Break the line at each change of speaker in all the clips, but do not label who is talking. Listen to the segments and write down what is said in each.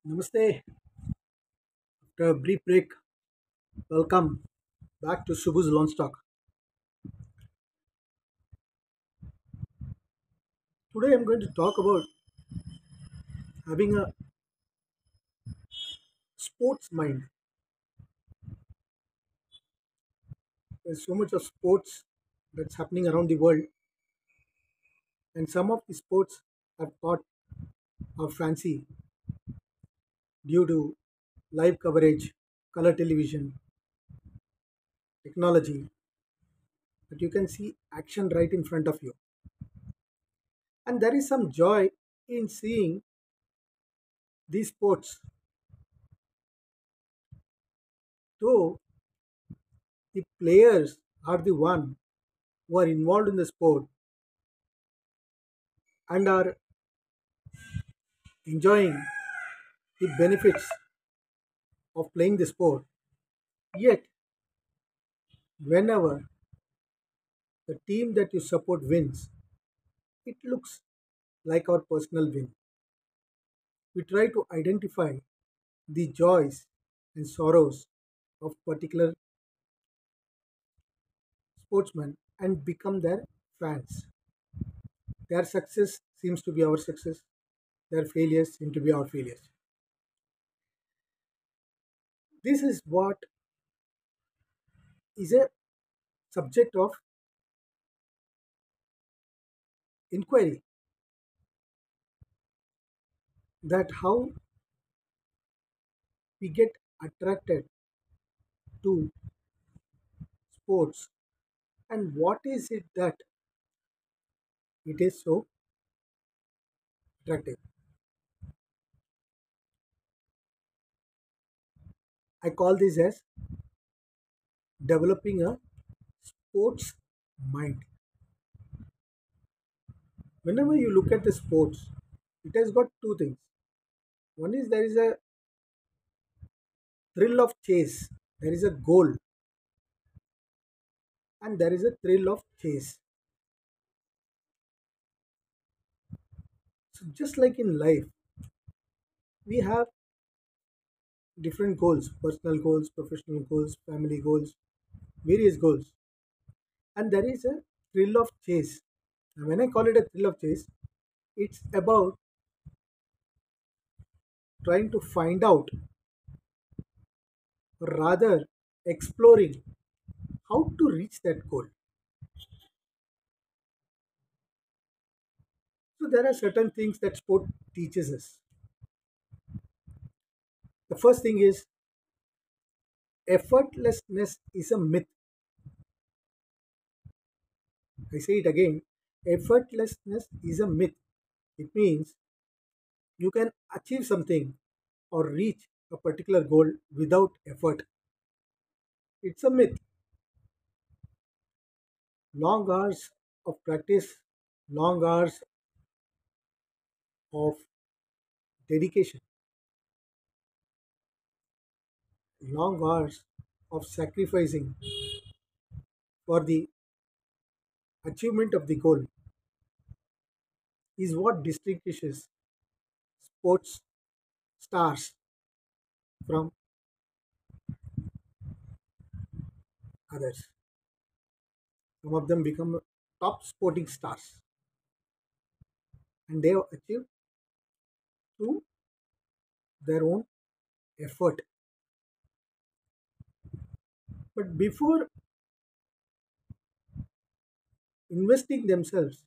Namaste. After a brief break, welcome back to Subhu's Launch Talk. Today I'm going to talk about having a sports mind. There's so much of sports that's happening around the world, and some of the sports have caught our fancy due to live coverage, color television, technology, that you can see action right in front of you. And there is some joy in seeing these sports, though the players are the one who are involved in the sport and are enjoying the benefits of playing the sport. Yet, whenever the team that you support wins, it looks like our personal win. We try to identify the joys and sorrows of particular sportsmen and become their fans. Their success seems to be our success, their failures seem to be our failures. This is what is a subject of inquiry, that how we get attracted to sports and what is it that it is so attractive. I call this as developing a sports mind. Whenever you look at the sports, it has got two things. One is there is a thrill of chase, there is a goal, and there is a thrill of chase. So, just like in life, we have different goals, personal goals, professional goals, family goals, various goals, and there is a thrill of chase. And when I call it a thrill of chase, it's about trying to find out, or rather exploring how to reach that goal. So there are certain things that sport teaches us. The first thing is effortlessness is a myth. I say it again, effortlessness is a myth. It means you can achieve something or reach a particular goal without effort. It's a myth. Long hours of practice, long hours of dedication, long hours of sacrificing for the achievement of the goal is what distinguishes sports stars from others. Some of them become top sporting stars and they have achieved through their own effort. But before investing themselves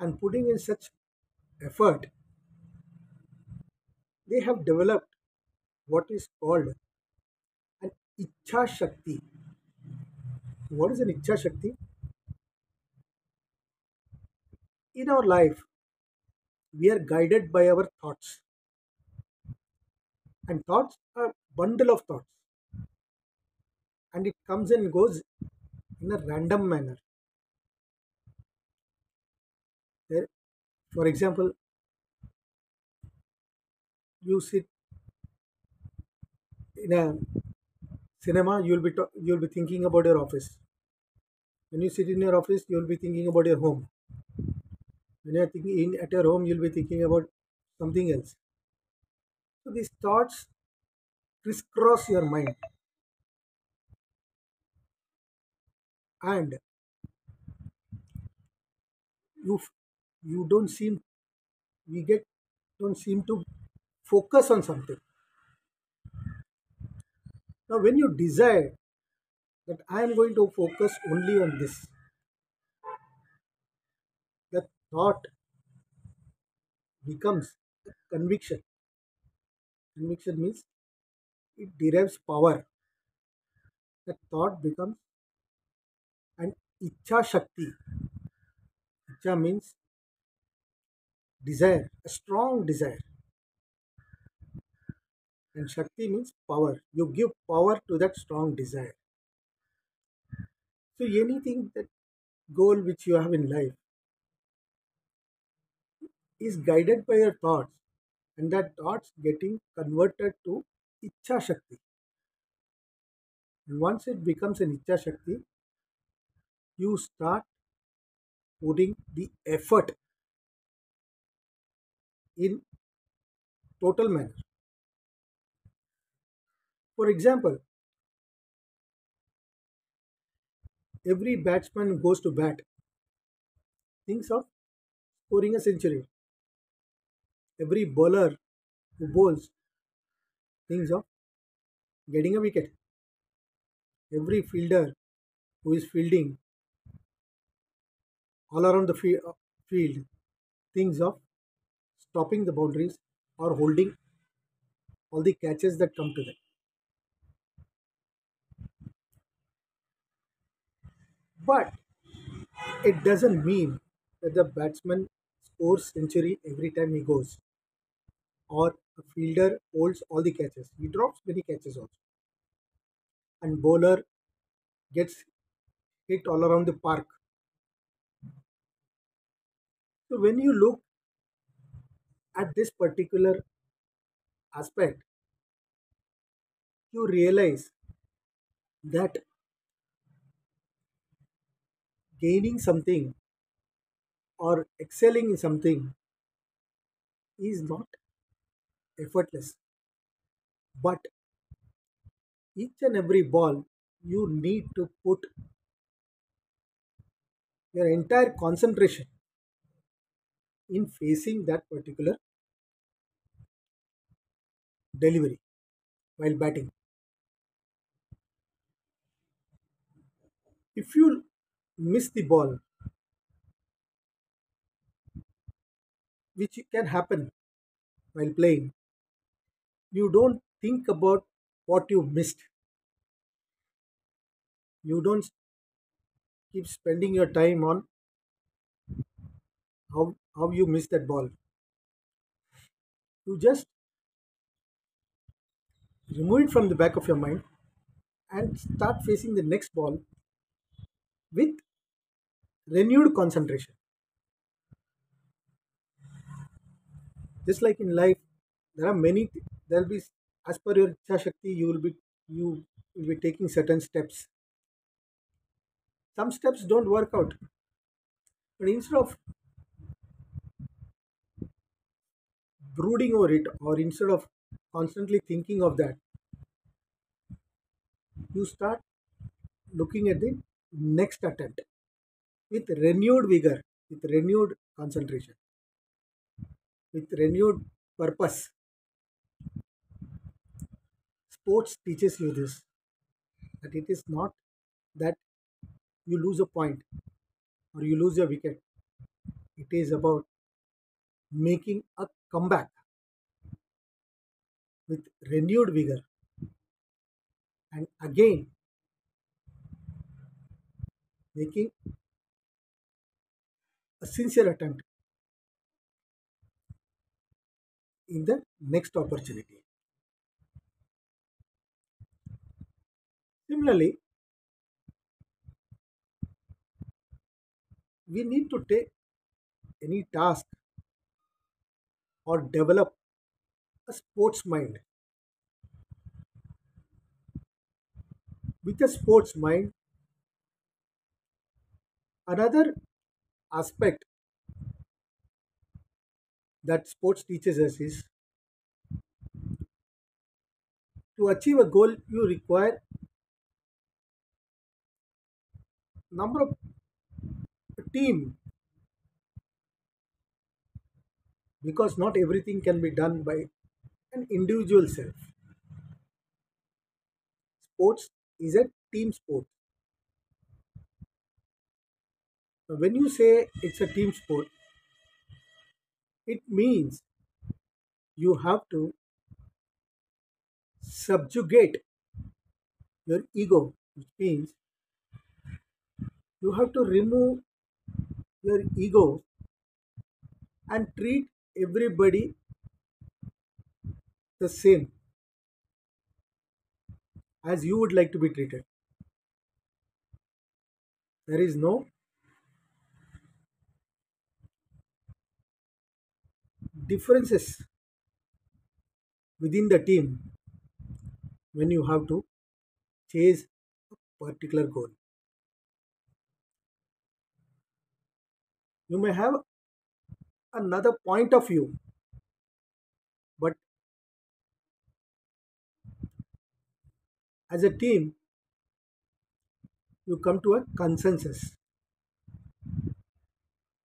and putting in such effort, they have developed what is called an Ichha Shakti. What is an Ichha Shakti? In our life, we are guided by our thoughts, and thoughts are bundle of thoughts, and it comes and goes in a random manner. There, for example, you sit in a cinema, you'll be thinking about your office. When you sit in your office, you'll be thinking about your home. When you're thinking at your home, you'll be thinking about something else. So these thoughts crisscross your mind, and you you don't seem we get don't seem to focus on something. Now, when you desire that I am going to focus only on this, that thought becomes a conviction. Conviction means it derives power. That thought becomes an icha shakti. Icha means desire, a strong desire, and shakti means power. You give power to that strong desire. So anything that goal which you have in life is guided by your thoughts, and that thoughts getting converted to icha shakti. And once it becomes an icha shakti, you start putting the effort in total manner. For example, every batsman goes to bat, thinks of scoring a century. Every bowler who bowls thinks of getting a wicket. Every fielder who is fielding all around the field thinks of stopping the boundaries or holding all the catches that come to them. But it doesn't mean that the batsman scores century every time he goes, or a fielder holds all the catches. He drops many catches also, and bowler gets hit all around the park. So when you look at this particular aspect, you realize that gaining something or excelling in something is not effortless, but each and every ball you need to put your entire concentration in facing that particular delivery while batting. If you miss the ball, which can happen while playing, you don't think about what you missed. You don't keep spending your time on how you missed that ball. You just remove it from the back of your mind and start facing the next ball with renewed concentration. Just like in life, there are many. There will be, as per your ichha shakti, you will be taking certain steps. Some steps don't work out, but instead of brooding over it, or instead of constantly thinking of that, you start looking at the next attempt with renewed vigor, with renewed concentration, with renewed purpose. Sports teaches you this, that it is not that you lose a point or you lose your wicket. It is about making a comeback with renewed vigor and again making a sincere attempt in the next opportunity. Similarly, we need to take any task or develop a sports mind. With a sports mind, another aspect that sports teaches us is To achieve a goal, you require number of team because not everything can be done by an individual self. Sports is a team sport. When you say it's a team sport, it means you have to subjugate your ego, which means you have to remove your ego and treat everybody the same as you would like to be treated. There is no differences within the team when you have to chase a particular goal. You may have another point of view, but as a team, you come to a consensus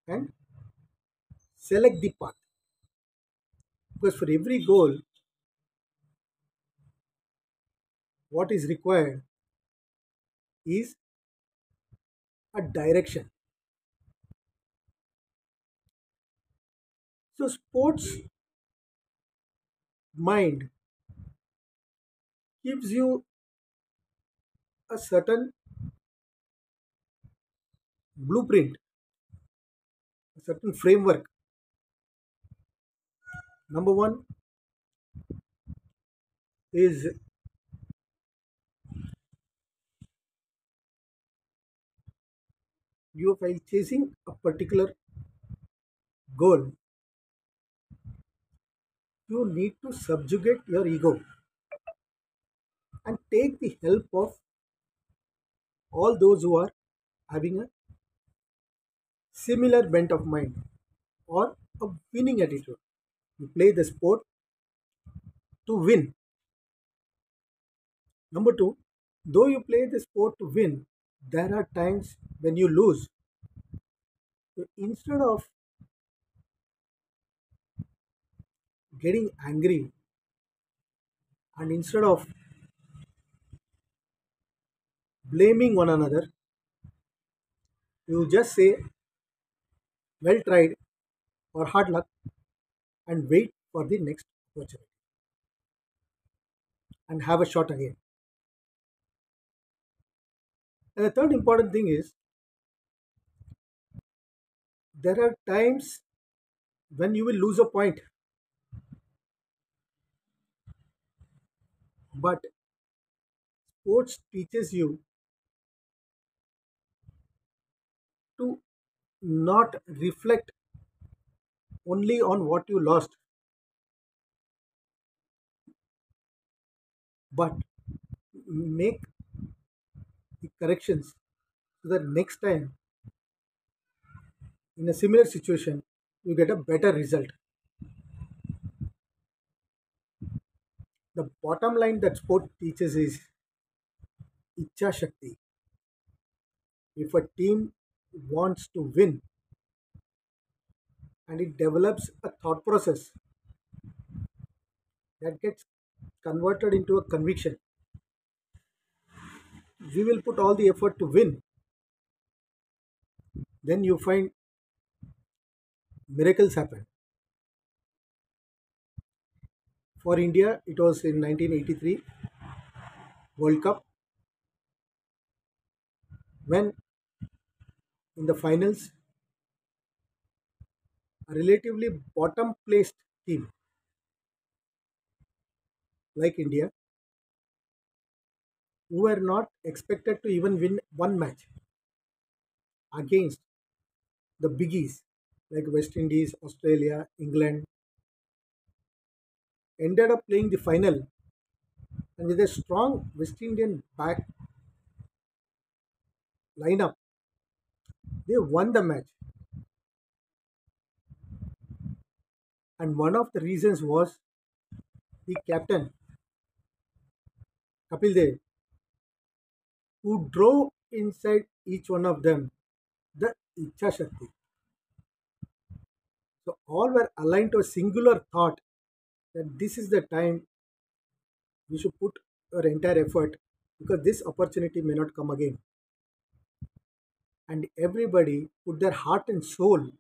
and select the path. Because for every goal, what is required is a direction. So, sports mind gives you a certain blueprint, a certain framework. Number one is you while chasing a particular goal, you need to subjugate your ego and take the help of all those who are having a similar bent of mind or a winning attitude. You play the sport to win. Number two, though you play the sport to win, there are times when you lose. So instead of getting angry and instead of blaming one another, you just say, well tried or hard luck and wait for the next opportunity and have a shot again. And the third important thing is there are times when you will lose a point, but sports teaches you to not reflect only on what you lost, but make the corrections so that next time in a similar situation you get a better result. The bottom line that sport teaches is icha shakti. If a team wants to win and it develops a thought process that gets converted into a conviction, we will put all the effort to win. Then you find miracles happen. For India, it was in 1983 World Cup when in the finals a relatively bottom placed team like India, who were not expected to even win one match against the biggies like West Indies, Australia, England, ended up playing the final and with a strong West Indian back lineup, they won the match. And one of the reasons was the captain Kapil Dev, who drove inside each one of them the Icha Shakti. So all were aligned to a singular thought that this is the time we should put our entire effort because this opportunity may not come again. And everybody put their heart and soul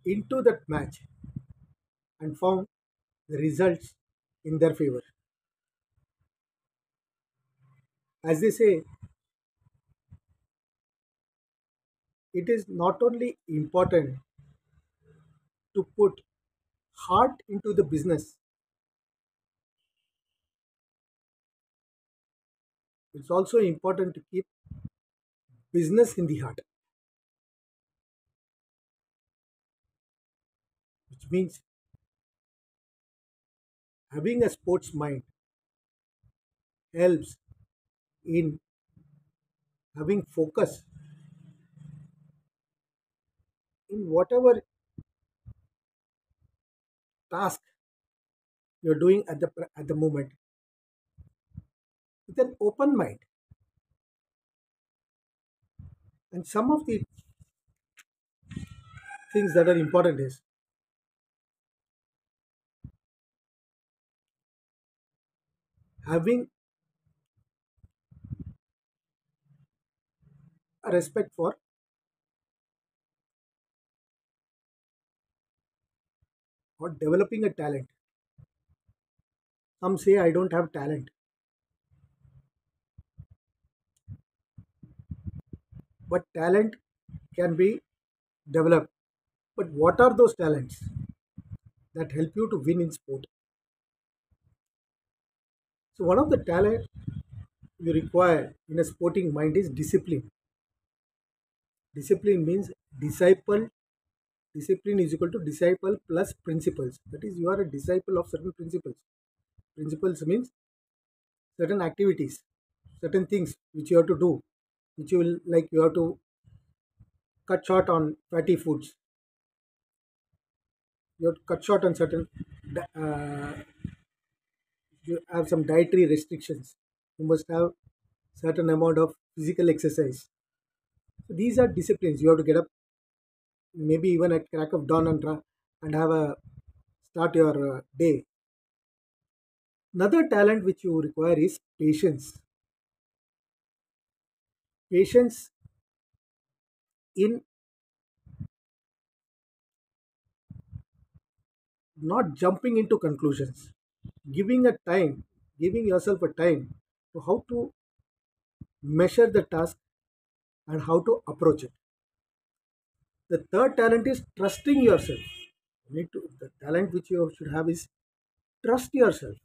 into that match and found the results in their favor. As they say, it is not only important to put heart into the business, it's also important to keep business in the heart, which means having a sports mind helps in having focus in whatever task you're doing at the moment with an open mind. And some of the things that are important is having a respect for or developing a talent. Some say I don't have talent, but talent can be developed. But what are those talents that help you to win in sport? So one of the talent you require in a sporting mind is discipline. Discipline means disciple. Discipline is equal to disciple plus principles. That is, you are a disciple of certain principles. Principles means certain activities, certain things which you have to do, which you will like. You have to cut short on fatty foods. You have to cut short on certain. You have some dietary restrictions. You must have certain amount of physical exercise. So these are disciplines. You have to get up maybe even at crack of dawn and have a start your day. Another talent which you require is patience. Patience in not jumping into conclusions, giving a time, giving yourself a time to how to measure the task and how to approach it. The third talent is trusting yourself. The talent which you should have is trust yourself.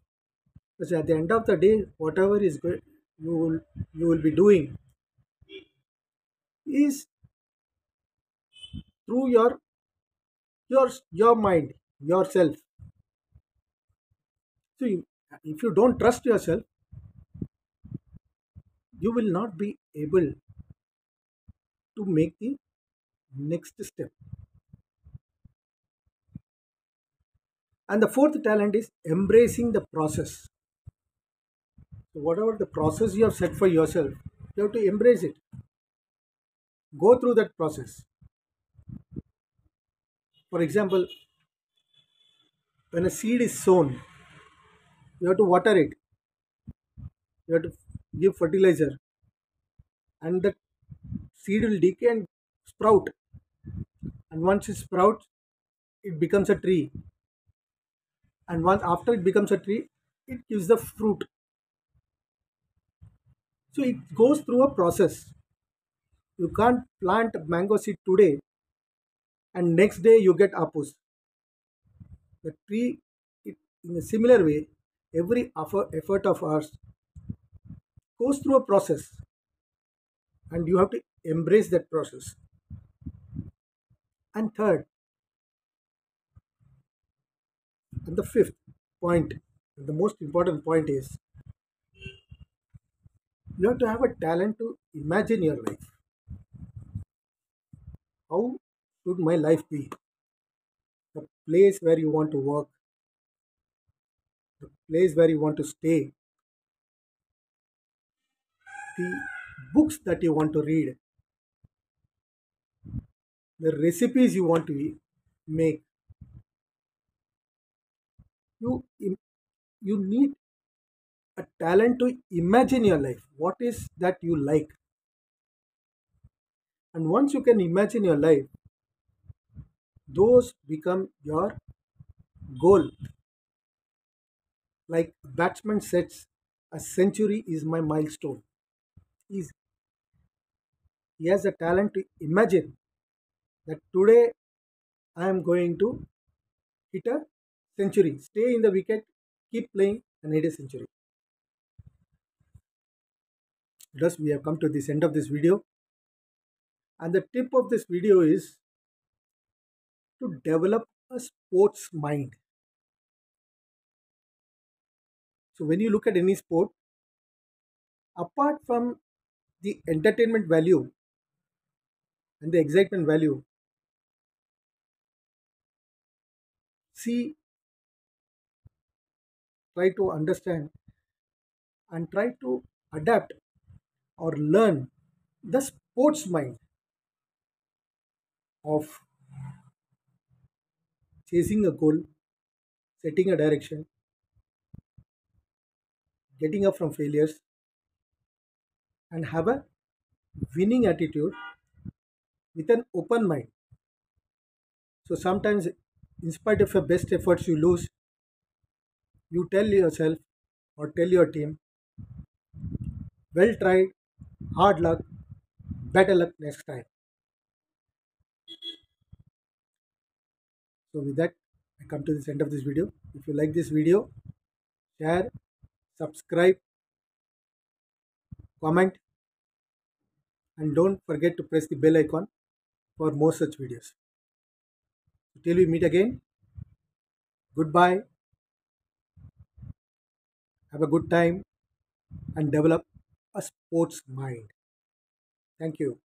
Because at the end of the day, whatever is good, you will be doing is through your mind, yourself. So if you don't trust yourself, you will not be able to make the next step. And the fourth talent is embracing the process. So whatever the process you have set for yourself, you have to embrace it. Go through that process. For example, when a seed is sown, you have to water it. You have to give fertilizer, and the seed will decay and sprout. And once it sprouts, it becomes a tree. And once after it becomes a tree, it gives the fruit. So it goes through a process. You can't plant mango seed today and next day you get apples. The tree, in a similar way, every effort of ours goes through a process, and you have to embrace that process. And third, and the fifth point, the most important point is you have to have a talent to imagine your life. How should my life be? The place where you want to work, the place where you want to stay, the books that you want to read, the recipes you want to make. You you need a talent to imagine your life. What is that you like? And once you can imagine your life, those become your goal. Like a batsman sets, a century is my milestone. He's, he has a talent to imagine that today I am going to hit a century. Stay in the wicket, keep playing, and hit a century. Thus, we have come to this end of this video. And the tip of this video is to develop a sports mind. So, when you look at any sport, apart from the entertainment value and the excitement value, see, try to understand and try to adapt or learn the sports mind of chasing a goal, setting a direction, getting up from failures, and have a winning attitude with an open mind. So sometimes, in spite of your best efforts, you lose. You tell yourself or tell your team, well tried, hard luck, better luck next time. So, with that, I come to this end of this video. If you like this video, share, subscribe, comment, and don't forget to press the bell icon for more such videos. Till we meet again, goodbye, have a good time, and develop a sports mind. Thank you.